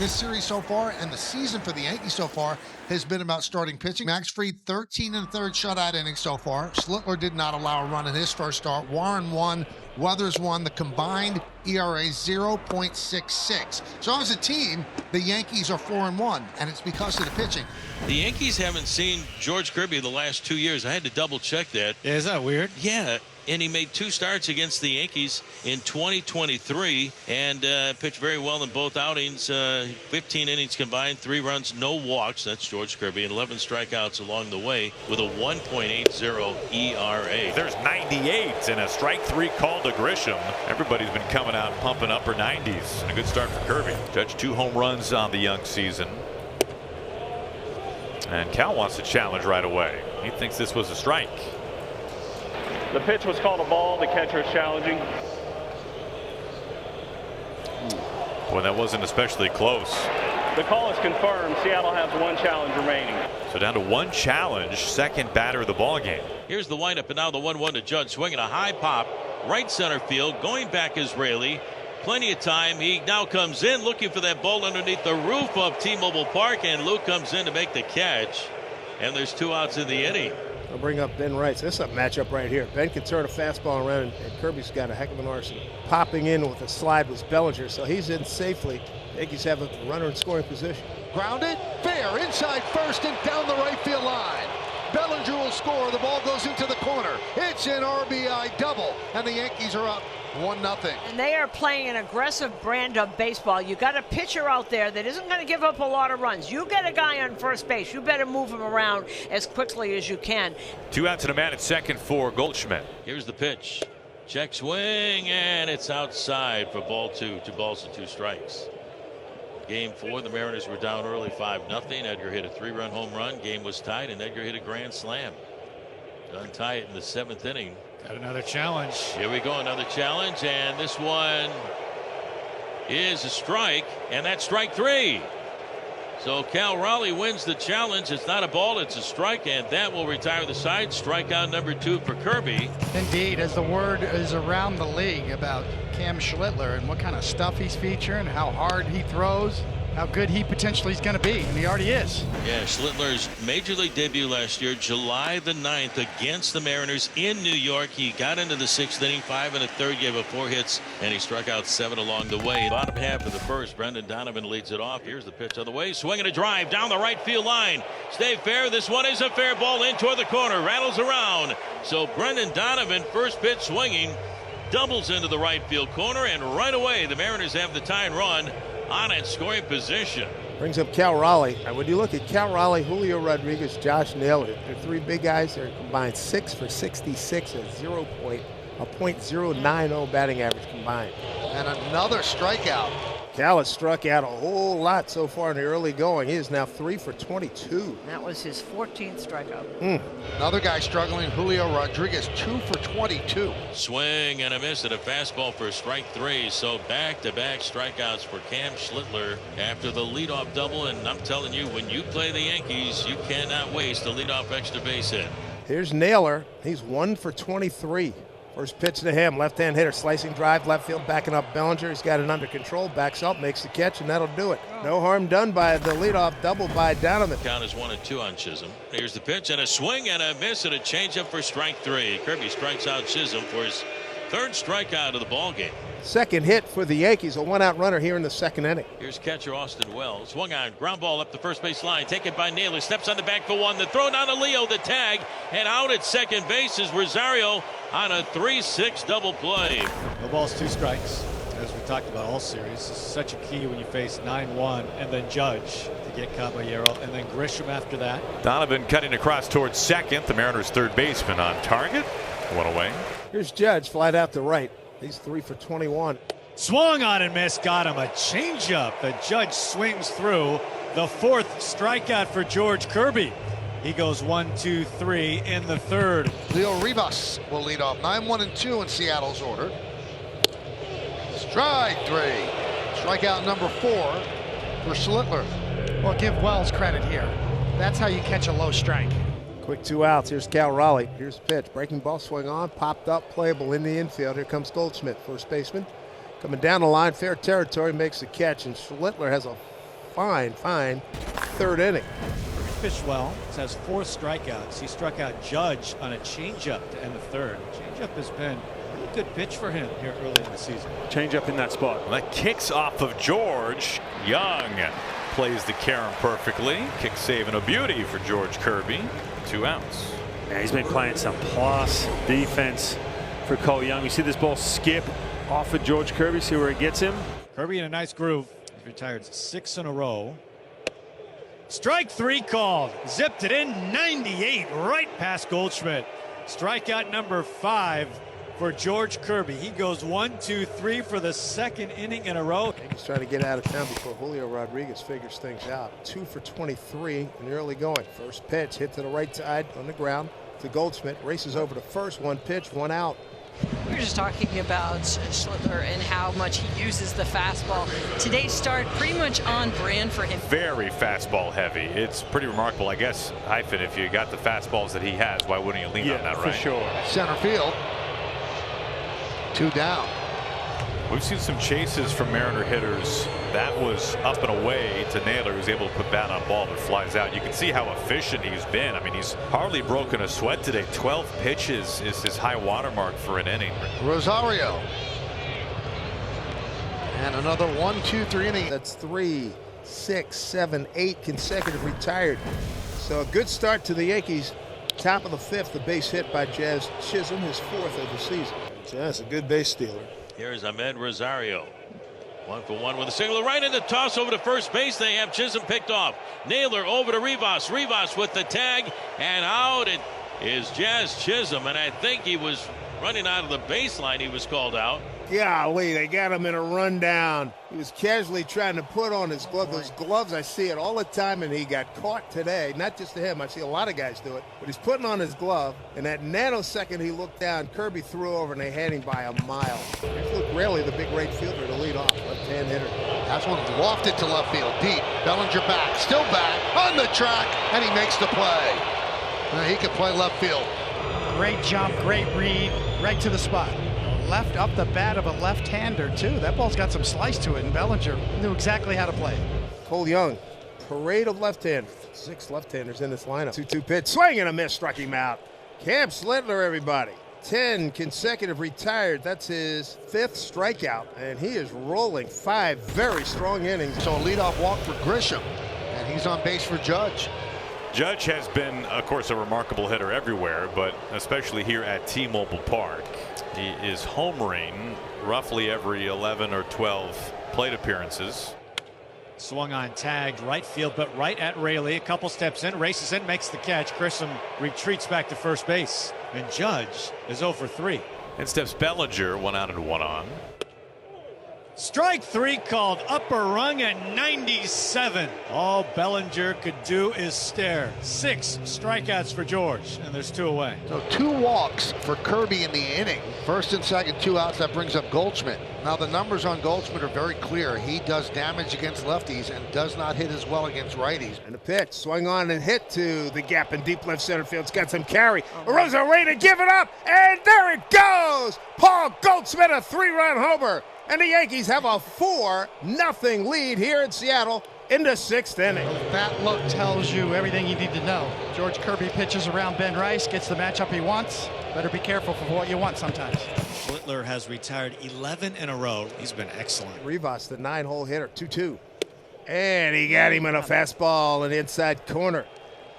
This series so far and the season for the Yankees so far has been about starting pitching. Max Fried, 13 1/3 shutout innings so far. Schlittler did not allow a run in his first start. Warren 1, Weathers 1. The combined ERA 0.66. So as a team, the Yankees are 4-1, and it's because of the pitching. The Yankees haven't seen George Kirby the last 2 years. I had to double check that. Yeah, is that weird? Yeah. And he made 2 starts against the Yankees in 2023 and pitched very well in both outings. 15 innings combined, 3 runs, no walks. That's George Kirby, and 11 strikeouts along the way with a 1.80 ERA. There's 98 and a strike 3 call to Grisham. Everybody's been coming out pumping upper 90s. And a good start for Kirby. Judge 2 home runs on the young season. And Cal wants to challenge right away. He thinks this was a strike. The pitch was called a ball. The catcher is challenging. Boy, that wasn't especially close. The call is confirmed. Seattle has 1 challenge remaining. So down to 1 challenge, second batter of the ball game. Here's the windup, and now the 1-1 to Judge, swinging a high pop, right center field, going back is Raley. Plenty of time. He now comes in looking for that ball underneath the roof of T-Mobile Park, and Luke comes in to make the catch. And there's 2 outs in the inning. I'll bring up Ben Wright. This is a matchup right here. Ben can turn a fastball around, and Kirby's got a heck of an arsenal. Popping in with a slide was Bellinger, so he's in safely. Yankees have a runner in scoring position. Grounded, fair, inside first and down the right field line. Bellinger will score. The ball goes into the corner. It's an RBI double, and the Yankees are up 1-0. And they are playing an aggressive brand of baseball. You got a pitcher out there that isn't going to give up a lot of runs. You get a guy on first base, you better move him around as quickly as you can. 2 outs and a man at second for Goldschmidt. Here's the pitch. Check swing, and it's outside for ball 2. 2 balls and 2 strikes. Game 4, the Mariners were down early 5-0. Edgar hit a 3-run home run. Game was tied, and Edgar hit a grand slam to untie it in the 7th inning. Got another challenge. Here we go, another challenge, and this one is a strike, and that's strike 3. So Cal Raleigh wins the challenge. It's not a ball, it's a strike, and that will retire the side. Strikeout number 2 for Kirby. Indeed, as the word is around the league about Cam Schlitler and what kind of stuff he's featuring, how hard he throws, how good he potentially is going to be, and he already is. Yeah, Schlittler's major league debut last year, July the 9th, against the Mariners in New York. He got into the 6th inning, 5 1/3, gave up 4 hits, and he struck out 7 along the way. Bottom half of the first, Brendan Donovan leads it off. Here's the pitch on the way, swinging a drive down the right field line. Stay fair. This one is a fair ball in toward the corner, rattles around. So Brendan Donovan, first pitch swinging, doubles into the right field corner, and right away the Mariners have the tying run on in scoring position. Brings up Cal Raleigh. And when you look at Cal Raleigh, Julio Rodriguez, Josh Naylor, they're 3 big guys. They're combined 6 for 66 and a .090 batting average combined. And another strikeout. Cal has struck out a whole lot so far in the early going. He is now 3 for 22. That was his 14th strikeout. Another guy struggling, Julio Rodriguez, 2 for 22. Swing and a miss at a fastball for strike 3. So back-to-back strikeouts for Cam Schlittler after the leadoff double. And I'm telling you, when you play the Yankees, you cannot waste a leadoff extra base hit. Here's Naylor. He's 1 for 23. First pitch to him, left-hand hitter, slicing drive, left field, backing up Bellinger. He's got it under control, backs up, makes the catch, and that'll do it. No harm done by the leadoff double by Donovan. Count is 1-2 on Chisholm. Here's the pitch, and a swing and a miss and a changeup for strike 3. Kirby strikes out Chisholm for his 3rd strikeout of the ball game. Second hit for the Yankees, a 1-out runner here in the 2nd inning. Here's catcher Austin Wells. Swung on, ground ball up the first base line. Taken by Naylor. Steps on the back for 1. The throw down to Leo. The tag. And out at second base is Rosario on a 3-6 double play. No balls, 2 strikes. As we talked about all series, this is such a key when you face 9-1 and then Judge to get Caballero and then Grisham after that. Donovan cutting across towards second. The Mariners' 3rd baseman on target. 1 away. Here's Judge, flat out to right. He's 3 for 21. Swung on and missed, got him a changeup. The Judge swings through. The 4th strikeout for George Kirby. He goes 1, 2, 3 in the 3rd. Leo Rivas will lead off 9-1-2 in Seattle's order. Strike 3. Strikeout number 4 for Schlitler. Well, give Wells credit here. That's how you catch a low strike. Quick 2 outs. Here's Cal Raleigh. Here's the pitch. Breaking ball, swing on, popped up, playable in the infield. Here comes Goldschmidt, first baseman. Coming down the line, fair territory, makes the catch, and Schlitler has a fine third inning. Pitched well. Has 4 strikeouts. He struck out Judge on a changeup to end the third. Changeup has been a really good pitch for him here early in the season. Change up in that spot. Well, that kicks off of George. Young plays the carom perfectly. Kick saving a beauty for George Kirby. 2 outs. Yeah, he's been playing some plus defense for Cole Young. You see this ball skip off of George Kirby. See where it gets him. Kirby in a nice groove. He's retired 6 in a row. Strike 3 called. Zipped it in 98 right past Goldschmidt. Strikeout number 5 for George Kirby. He goes 1, 2, 3 for the second inning in a row. He's trying to get out of town before Julio Rodriguez figures things out. 2 for 23 in the early going. First pitch hit to the right side on the ground to Goldschmidt. Races over to first. 1 pitch, 1 out. We were just talking about Schlitler and how much he uses the fastball. Today's start pretty much on brand for him. Very fastball heavy. It's pretty remarkable. I guess, Hyphen, if you got the fastballs that he has, why wouldn't you lean on that, right? For sure. Center field. 2 down. We've seen some chases from Mariner hitters. That was up and away to Naylor, who's able to put bat on ball but flies out. You can see how efficient he's been. I mean, he's hardly broken a sweat today. 12 pitches is his high watermark for an inning. Rosario. And another 1, 2, 3 inning. That's 3, 6, 7, 8 consecutive retired. So a good start to the Yankees. Top of the 5th, the base hit by Jazz Chisholm, his 4th of the season. That's a good base stealer. Here's Ahmed Rosario. 1 for 1 with a single right in the toss over to first base. They have Chisholm picked off. Naylor over to Rivas. Rivas with the tag, and out it is Jazz Chisholm. And I think he was running out of the baseline. He was called out. Golly, they got him in a rundown. He was casually trying to put on his glove. Those gloves, I see it all the time, and he got caught today. Not just to him, I see a lot of guys do it. But he's putting on his glove, and that nanosecond he looked down, Kirby threw over, and they had him by a mile. Here's Luke Raley, the big right fielder, to lead off, left-hand hitter. That's one lofted to left field, deep. Bellinger back, still back, on the track, and he makes the play. Now he can play left field. Great jump, great read, right to the spot. Left up the bat of a left-hander, too. That ball's got some slice to it, and Bellinger knew exactly how to play. Cole Young, parade of left-handers. 6 left-handers in this lineup. 2-2 pitch, swing and a miss, struck him out. Cam Schlitler, everybody. 10 consecutive retired. That's his 5th strikeout, and he is rolling 5 very strong innings. So a leadoff walk for Grisham, and he's on base for Judge. Judge has been, of course, a remarkable hitter everywhere, but especially here at T-Mobile Park. He is homering roughly every 11 or 12 plate appearances. Swung on, tagged right field, but right at Raley. A couple steps in, races in, makes the catch. Grissom retreats back to first base, and Judge is 0 for 3. And steps Bellinger, 1 out and 1 on. Strike 3 called, upper rung at 97. All Bellinger could do is stare. 6 strikeouts for George, and there's 2 away. So 2 walks for Kirby in the inning. First and second, 2 outs. That brings up Goldschmidt. Now the numbers on Goldschmidt are very clear. He does damage against lefties and does not hit as well against righties. And a pitch, swung on and hit to the gap in deep left center field. It's got some carry. Rosa ready to give it up, and there it goes! Paul Goldschmidt, a 3-run homer. And the Yankees have a 4-0 lead here in Seattle in the 6th inning. That look tells you everything you need to know. George Kirby pitches around Ben Rice, gets the matchup he wants. Better be careful for what you want sometimes. Schlitler has retired 11 in a row. He's been excellent. Rivas, the 9-hole hitter, 2-2. And he got him in a fastball in the inside corner.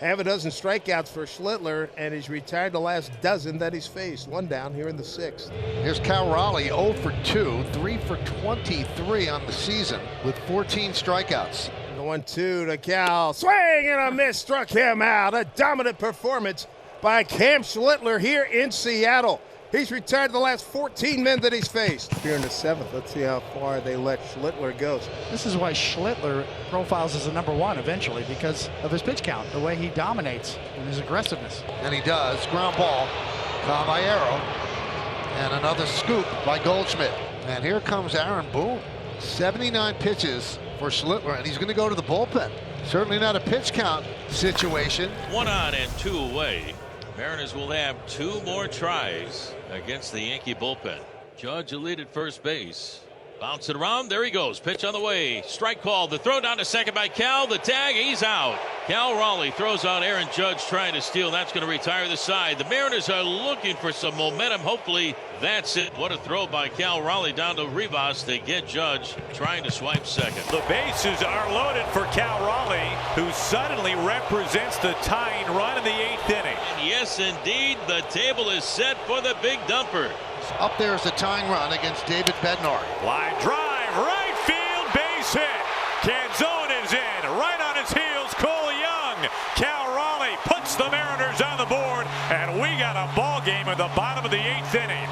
Half a dozen strikeouts for Schlitler, and he's retired the last dozen that he's faced. 1 down here in the 6th. Here's Cal Raleigh, 0 for 2, 3 for 23 on the season with 14 strikeouts. The 1-2 to Cal. Swing and a miss, struck him out. A dominant performance by Cam Schlitler here in Seattle. He's retired the last 14 men that he's faced. Here in the 7th, let's see how far they let Schlitler go. This is why Schlitler profiles as a #1 eventually, because of his pitch count, the way he dominates and his aggressiveness. And he does. Ground ball, Caballero. And another scoop by Goldschmidt. And here comes Aaron Boone. 79 pitches for Schlitler, and he's going to go to the bullpen. Certainly not a pitch count situation. 1 on and 2 away. Mariners will have 2 more tries against the Yankee bullpen. Judge will lead at first base. Bounce it around. There he goes. Pitch on the way. Strike call. The throw down to second by Cal. The tag. He's out. Cal Raleigh throws out Aaron Judge trying to steal. That's going to retire the side. The Mariners are looking for some momentum. Hopefully that's it. What a throw by Cal Raleigh down to Rivas to get Judge trying to swipe second. The bases are loaded for Cal Raleigh, who suddenly represents the tying run in the 8th inning. And yes, indeed, the table is set for the big dumper. Up there is the tying run against David Bednar. Line drive, right field, base hit. Canzone is in, right on his heels, Cole Young. Cal Raleigh puts the Mariners on the board, and we got a ball game at the bottom of the 8th inning.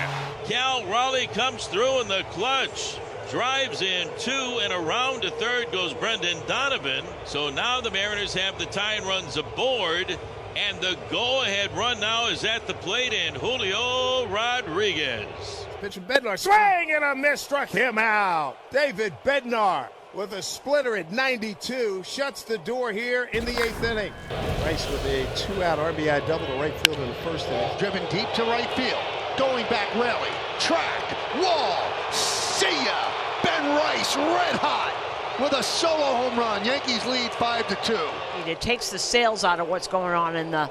Cal Raleigh comes through in the clutch. Drives in 2 and around to third goes Brendan Donovan. So now the Mariners have the tying runs aboard. And the go-ahead run now is at the plate in Julio Rodriguez. Pitcher Bednar, swing and a miss, struck him out. David Bednar with a splitter at 92 shuts the door here in the 8th inning. Rice with a 2-out RBI double to right field in the 1st inning. Driven deep to right field. Going back rally. Track. Wall. See ya. Ben Rice red hot with a solo home run. Yankees lead 5-2. It takes the sails out of what's going on in the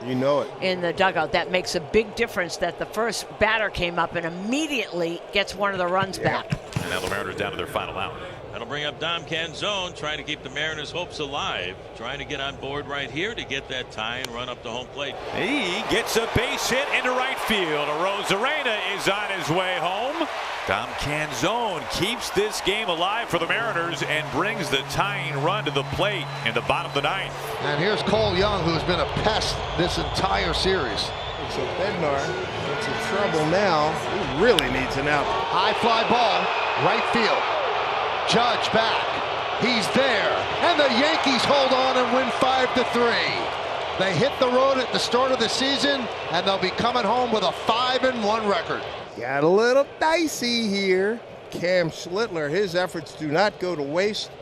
in the dugout. That makes a big difference that the first batter came up and immediately gets one of the runs back. And now the Mariners down to their final out. That'll bring up Dom Canzone, trying to keep the Mariners' hopes alive. Trying to get on board right here to get that tie and run up the home plate. He gets a base hit into right field. Rosarena is on his way home. Dom Canzone keeps this game alive for the Mariners and brings the tying run to the plate in the bottom of the 9th. And here's Cole Young, who's been a pest this entire series. So Bednar gets in trouble now. He really needs an out. High fly ball, right field. Judge back. He's there. And the Yankees hold on and win 5-3. They hit the road at the start of the season, and they'll be coming home with a 5-1 record. Got a little dicey here. Cam Schlitler, his efforts do not go to waste.